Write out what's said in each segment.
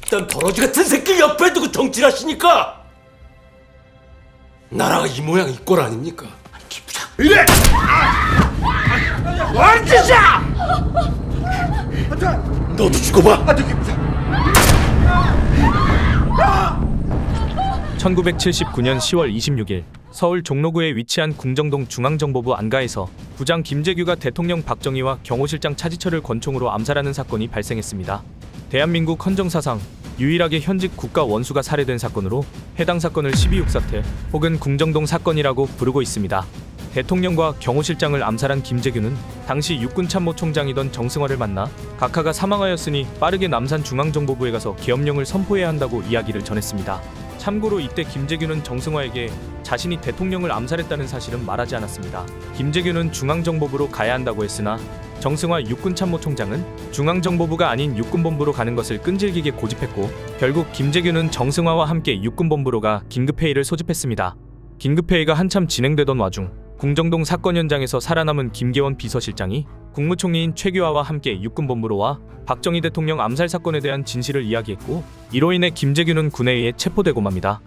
이딴 더러지 같은 새끼 옆에 두고 정치하시니까 나라가 이 모양 이 꼴 아닙니까? 기부장 이래! 뭔 짓이야! 너도 죽어봐! 1979년 10월 26일 서울 종로구에 위치한 궁정동 중앙정보부 안가에서 부장 김재규가 대통령 박정희와 경호실장 차지철을 권총으로 암살하는 사건이 발생했습니다. 대한민국 헌정사상 유일하게 현직 국가 원수가 살해된 사건으로 해당 사건을 12.6 사태 혹은 궁정동 사건이라고 부르고 있습니다. 대통령과 경호실장을 암살한 김재규는 당시 육군참모총장이던 정승화를 만나 각하가 사망하였으니 빠르게 남산 중앙정보부에 가서 계엄령을 선포해야 한다고 이야기를 전했습니다. 참고로 이때 김재규는 정승화에게 자신이 대통령을 암살했다는 사실은 말하지 않았습니다. 김재규는 중앙정보부로 가야 한다고 했으나 정승화 육군참모총장은 중앙정보부가 아닌 육군본부로 가는 것을 끈질기게 고집했고 결국 김재규는 정승화와 함께 육군본부로 가 긴급회의를 소집했습니다. 긴급회의가 한참 진행되던 와중 궁정동 사건 현장에서 살아남은 김계원 비서실장이 국무총리인 최규하와 함께 육군본부로 와 박정희 대통령 암살 사건에 대한 진실을 이야기했고 이로 인해 김재규는 군에 의해 체포되고 맙니다.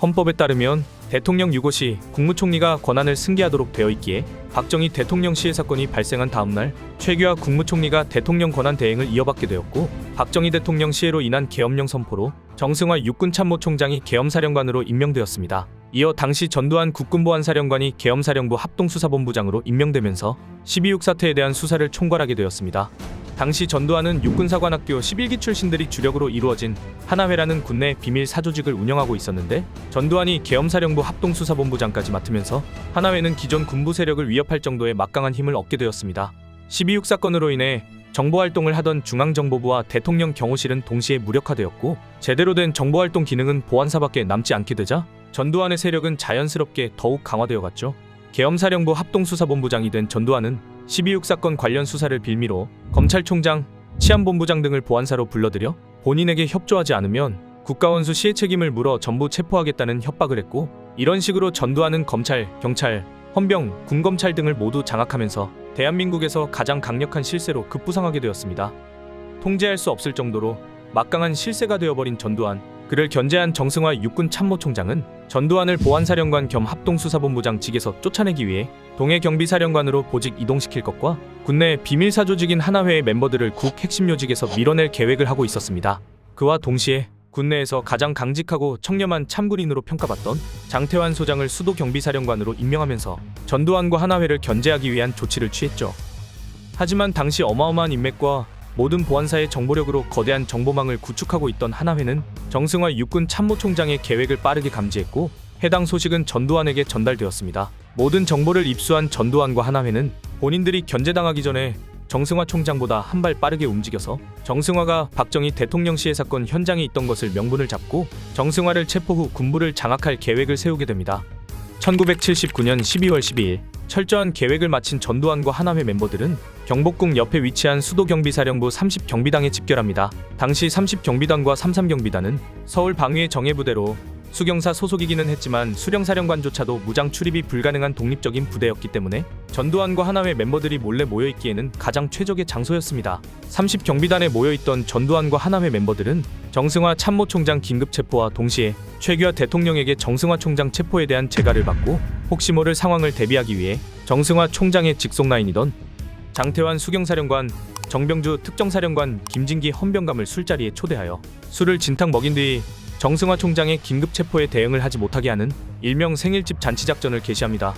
헌법에 따르면 대통령 유고 시 국무총리가 권한을 승계하도록 되어 있기에 박정희 대통령 시해 사건이 발생한 다음날 최규하 국무총리가 대통령 권한 대행을 이어받게 되었고 박정희 대통령 시해로 인한 계엄령 선포로 정승화 육군참모총장이 계엄사령관으로 임명되었습니다. 이어 당시 전두환 국군보안사령관이 계엄사령부 합동수사본부장으로 임명되면서 12.6 사태에 대한 수사를 총괄하게 되었습니다. 당시 전두환은 육군사관학교 11기 출신들이 주력으로 이루어진 하나회라는 군내 비밀 사조직을 운영하고 있었는데 전두환이 계엄사령부 합동수사본부장까지 맡으면서 하나회는 기존 군부 세력을 위협할 정도의 막강한 힘을 얻게 되었습니다. 12.6 사건으로 인해 정보활동을 하던 중앙정보부와 대통령 경호실은 동시에 무력화되었고 제대로 된 정보활동 기능은 보안사밖에 남지 않게 되자 전두환의 세력은 자연스럽게 더욱 강화되어 갔죠. 계엄사령부 합동수사본부장이 된 전두환은 12.6 사건 관련 수사를 빌미로 검찰총장, 치안본부장 등을 보안사로 불러들여 본인에게 협조하지 않으면 국가원수 시해 책임을 물어 전부 체포하겠다는 협박을 했고 이런 식으로 전두환은 검찰, 경찰, 헌병, 군검찰 등을 모두 장악하면서 대한민국에서 가장 강력한 실세로 급부상하게 되었습니다. 통제할 수 없을 정도로 막강한 실세가 되어버린 전두환, 그를 견제한 정승화 육군참모총장은 전두환을 보안사령관 겸 합동수사본부장직에서 쫓아내기 위해 동해경비사령관으로 보직 이동시킬 것과 군내 비밀사조직인 하나회의 멤버들을 국 핵심 요직에서 밀어낼 계획을 하고 있었습니다. 그와 동시에 군내에서 가장 강직하고 청렴한 참군인으로 평가받던 장태환 소장을 수도경비사령관으로 임명하면서 전두환과 하나회를 견제하기 위한 조치를 취했죠. 하지만 당시 어마어마한 인맥과 모든 보안사의 정보력으로 거대한 정보망을 구축하고 있던 하나회는 정승화 육군 참모총장의 계획을 빠르게 감지했고 해당 소식은 전두환에게 전달되었습니다. 모든 정보를 입수한 전두환과 하나회는 본인들이 견제당하기 전에 정승화 총장보다 한 발 빠르게 움직여서 정승화가 박정희 대통령 시해 사건 현장에 있던 것을 명분을 잡고 정승화를 체포 후 군부를 장악할 계획을 세우게 됩니다. 1979년 12월 12일 철저한 계획을 마친 전두환과 하나회 멤버들은 경복궁 옆에 위치한 수도경비사령부 30경비당에 집결합니다. 당시 30경비단과 33경비단은 서울 방위의 정예부대로 수경사 소속이기는 했지만 수령사령관조차도 무장 출입이 불가능한 독립적인 부대였기 때문에 전두환과 하나회 멤버들이 몰래 모여있기에는 가장 최적의 장소였습니다. 30경비단에 모여있던 전두환과 하나회 멤버들은 정승화 참모총장 긴급 체포와 동시에 최규하 대통령에게 정승화 총장 체포에 대한 재가를 받고 혹시 모를 상황을 대비하기 위해 정승화 총장의 직속라인이던 장태환 수경사령관, 정병주 특정사령관, 김진기 헌병감을 술자리에 초대하여 술을 진탕 먹인 뒤 정승화 총장의 긴급 체포에 대응을 하지 못하게 하는 일명 생일집 잔치작전을 개시합니다.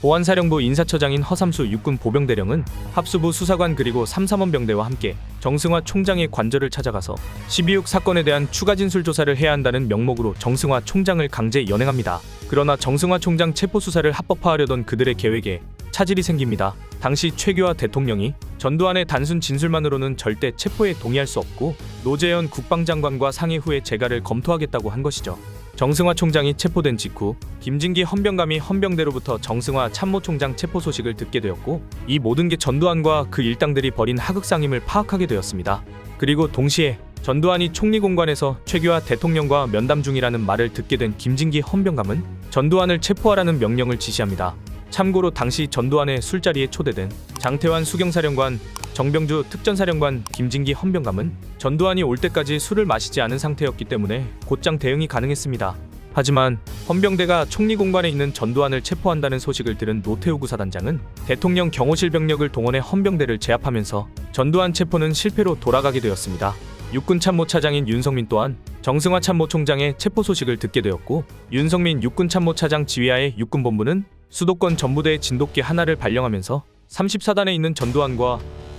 보안사령부 인사처장인 허삼수 육군 보병대령은 합수부 수사관 그리고 3삼원병대와 함께 정승화 총장의 관저를 찾아가서 12.6 사건에 대한 추가 진술 조사를 해야 한다는 명목으로 정승화 총장을 강제 연행합니다. 그러나 정승화 총장 체포 수사를 합법화하려던 그들의 계획에 차질이 생깁니다. 당시 최규하 대통령이 전두환의 단순 진술만으로는 절대 체포에 동의할 수 없고 노재현 국방장관과 상의 후에 재가를 검토하겠다고 한 것이죠. 정승화 총장이 체포된 직후 김진기 헌병감이 헌병대로부터 정승화 참모총장 체포 소식을 듣게 되었고 이 모든 게 전두환과 그 일당들이 벌인 하극상임을 파악하게 되었습니다. 그리고 동시에 전두환이 총리공관에서 최규하 대통령과 면담 중이라는 말을 듣게 된 김진기 헌병감은 전두환을 체포하라는 명령을 지시합니다. 참고로 당시 전두환의 술자리에 초대된 장태환 수경사령관, 정병주 특전사령관 김진기 헌병감은 전두환이 올 때까지 술을 마시지 않은 상태였기 때문에 곧장 대응이 가능했습니다. 하지만 헌병대가 총리공관에 있는 전두환을 체포한다는 소식을 들은 노태우 구사단장은 대통령 경호실 병력을 동원해 헌병대를 제압하면서 전두환 체포는 실패로 돌아가게 되었습니다. 육군참모차장인 윤석민 또한 정승화 참모총장의 체포 소식을 듣게 되었고, 윤석민 육군참모차장 지휘하에 육군본부는 수도권 전부대 진돗개 하나를 발령하면서 34단에 있는 전두환과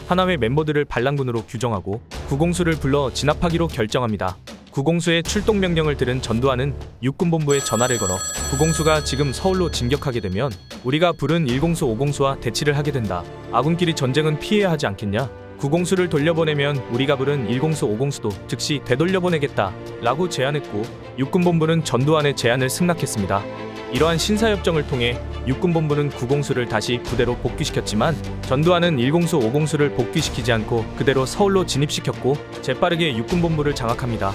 하나회 멤버들을 반란군으로 규정하고 구공수를 불러 진압하기로 결정합니다. 구공수의 출동 명령을 들은 전두환은 육군본부에 전화를 걸어 구공수가 지금 서울로 진격하게 되면 우리가 부른 1공수 5공수와 대치를 하게 된다. 아군끼리 전쟁은 피해야 하지 않겠냐? 구공수를 돌려보내면 우리가 부른 1공수 5공수도 즉시 되돌려보내겠다 라고 제안했고, 육군본부는 전두환의 제안을 승낙했습니다. 이러한 신사협정을 통해 육군본부는 구공수를 다시 부대로 복귀시켰지만 전두환은 1공수 5공수를 복귀시키지 않고 그대로 서울로 진입시켰고 재빠르게 육군본부를 장악합니다.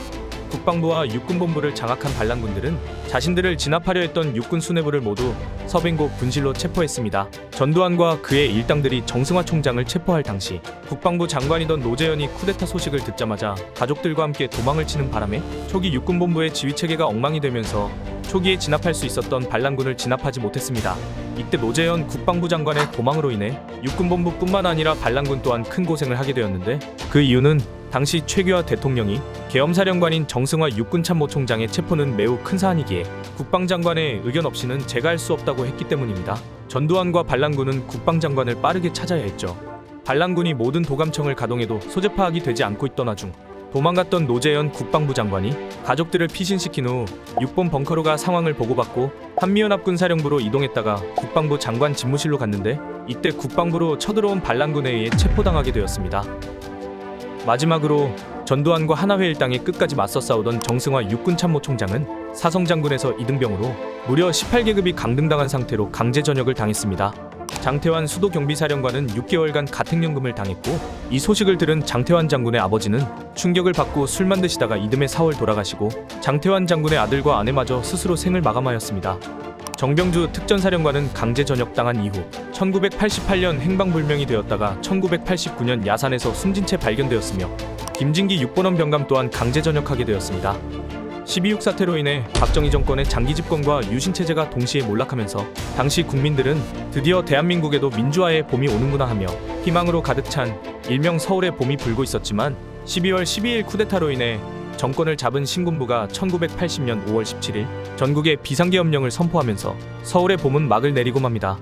국방부와 육군본부를 장악한 반란군들은 자신들을 진압하려 했던 육군 수뇌부를 모두 서빙고 분실로 체포했습니다. 전두환과 그의 일당들이 정승화 총장을 체포할 당시 국방부 장관이던 노재현이 쿠데타 소식을 듣자마자 가족들과 함께 도망을 치는 바람에 초기 육군본부의 지휘체계가 엉망이 되면서 초기에 진압할 수 있었던 반란군을 진압하지 못했습니다. 이때 노재현 국방부 장관의 도망으로 인해 육군본부뿐만 아니라 반란군 또한 큰 고생을 하게 되었는데, 그 이유는 당시 최규하 대통령이 계엄사령관인 정승화 육군참모총장의 체포는 매우 큰 사안이기에 국방장관의 의견 없이는 제가 할 수 없다고 했기 때문입니다. 전두환과 반란군은 국방장관을 빠르게 찾아야 했죠. 반란군이 모든 도감청을 가동해도 소재 파악이 되지 않고 있던 와중 도망갔던 노재현 국방부 장관이 가족들을 피신시킨 후 6번 벙커로가 상황을 보고받고 한미연합군 사령부로 이동했다가 국방부 장관 집무실로 갔는데, 이때 국방부로 쳐들어온 반란군에 의해 체포당하게 되었습니다. 마지막으로 전두환과 하나회 일당에 끝까지 맞서 싸우던 정승화 육군참모총장은 사성장군에서 이등병으로 무려 18계급이 강등당한 상태로 강제 전역을 당했습니다. 장태환 수도경비사령관은 6개월간 가택연금을 당했고, 이 소식을 들은 장태환 장군의 아버지는 충격을 받고 술만 드시다가 이듬해 4월 돌아가시고 장태환 장군의 아들과 아내마저 스스로 생을 마감하였습니다. 정병주 특전사령관은 강제 전역당한 이후 1988년 행방불명이 되었다가 1989년 야산에서 숨진 채 발견되었으며, 김진기 6번원 병감 또한 강제 전역하게 되었습니다. 12.6 사태로 인해 박정희 정권의 장기 집권과 유신체제가 동시에 몰락하면서 당시 국민들은 드디어 대한민국에도 민주화의 봄이 오는구나 하며 희망으로 가득 찬 일명 서울의 봄이 불고 있었지만, 12월 12일 쿠데타로 인해 정권을 잡은 신군부가 1980년 5월 17일 전국에 비상계엄령을 선포하면서 서울의 봄은 막을 내리고 맙니다.